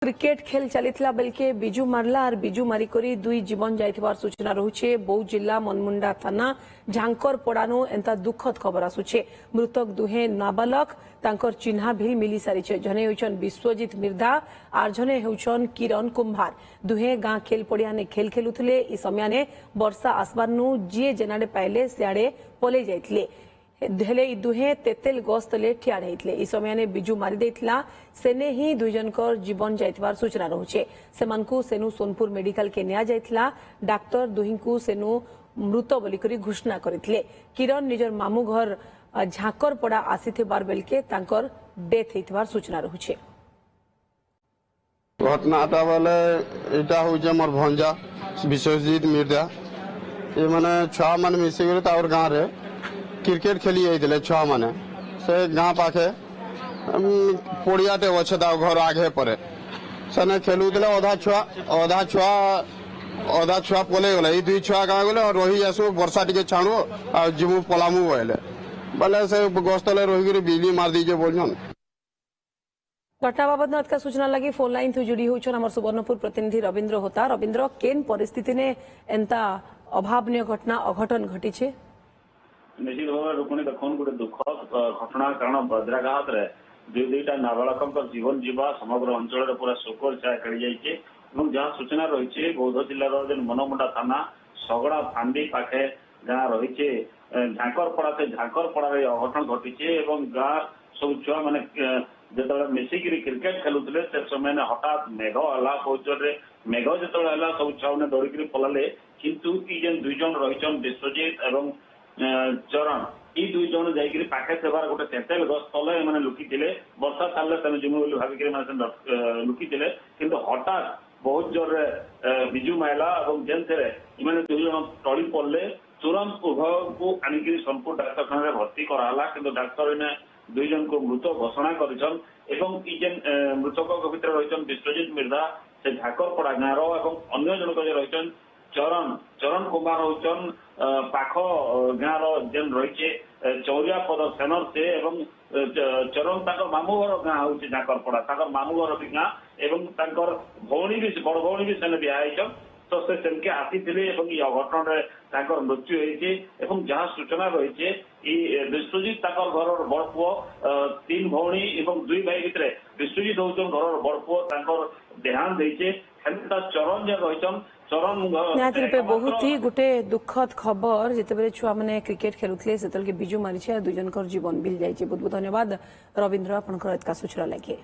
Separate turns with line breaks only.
Cricket खेल चलीथिला बेलके बिजू मारला और बिजू मारिकरी दुई जीवन जाइथिबार सूचना रहुछे। बौद्ध जिला मनमुंडा थाना झांकर पड़ानु एंता दुखद खबर आसुछे। मृतक दुहे नाबालक तांकर चिन्हा भी मिली सारिछे। जने होचन विश्वजीत मिर्धा और जने होचन किरण कुंभार। दुहे गां खेल पड़िया ने खेल खेलुथिले। इ समयाने वर्षा आसबारनु जीए जेनाडे पाइले सियाडे पले जाइथिले। हेले दुहे तेतेल गस्तले ठिया रहितले। इ समयाने बिजू मारी देथिला। सेने ही दुई जनकर जीवन जाइथिबार सूचना रहुछे। सेमानकु सेनु सोनपुर मेडिकल के निया जाइथिला। डाक्टर दुहिंकु सेनु मृत बोलिकरी घोषणा करथिले। किरण निजर मामू घर झाकरपड़ा आसीथिबार बेलके तांकर डेथ हेथिबार सूचना रहुछे।
घटनाटा बोले एटा होजे मोर भंजा विश्वजीत मिर्जा। ये माने छुआ माने मिसिकरी तावर गां रे क्रिकेट खेली जाइए छुआ मैंने से गाँ पाखे पड़ियाटे अच्छे घर आगे पड़े सेने खेलुले अधा छुआ पलि गले दुई छुआ गाँ गले रही आसू वर्षा टे छाणु आ जीवु पलामु बोले बोले से गस्तले रही बिजली मार दीजे बोलन।
घटना बाबद में सूचना लगी फोन लाइन थी जुड़ी होछन हमर सुवर्णपुर प्रतिनिधि रविंद्र होता। रविंद्र केन परिस्थिति ने एंता अभावनीय घटना अघटन घटी छे?
निश्चित भाव रुकनी देखुन गोटे दुखद घटना कारण बज्राघात दुईटा नाबालक जीवन जीवा समग्र अंचल पूरा शोकर छाया खेली जाइए। जहाँ सूचना रही बौद्ध जिलार मनमुंडा थाना सगड़ा फांडी पाखे गाँ रही झाकरपड़ा से झाकरपड़ा अघटन घटी गाँ सब छुआ मैंने जो मिसिक क्रिकेट खेलुले से समय हठात मेघ है बहुत जोर मेघ जो है सब छुआ मैंने दौड़िक पलाले किंतु जेन दुई जन रही विश्वजीत एवं चरण ई दुई जन जाइए पाखे सेवार गोटे तेतेल गछ तले मैंने लुकिले वर्षा छाड़े जिमु भाविक लुकिले किंतु हठात बहुत जोर बिजू माइला और जेन मैंने दुई जन टली पड़े तुरंत उभय को आनिक सोनपुर डाक्तखाना भर्ती कराला किंतु डाक्तर ने दुई जन को मृत घोषणा कर मृतक भर रही विश्वजीत मिर्धा से झाकरपड़ा गाँव अन्य जनक रही चरण कुमार होचन पाख गाँव जेन रही चौरिया पद सेनर से चरण मामू घर गाँ हूँ झाकरपड़ा मामू घर भी गाँ और भौणी भी बड़ भौणी भी सेने बिहा तो से सेनके आसी अघटन मृत्यु होती जहाँ सूचना रही विश्वजीत घर बड़ पुओ तीन भौणी और दुई भाई भितर विश्वजीत होचन घर बड़ पुओ देहांत देचे चरण जे रही
निहाती रूपे बहुत ही गोटे दुखद खबर जिते छुआ मैंने क्रिकेट खेलुले से बिजू मारी दुई जनकर जीवन बिल जाइए। बहुत बहुत धन्यवाद रविंद्र आपंकर सूचना लगे।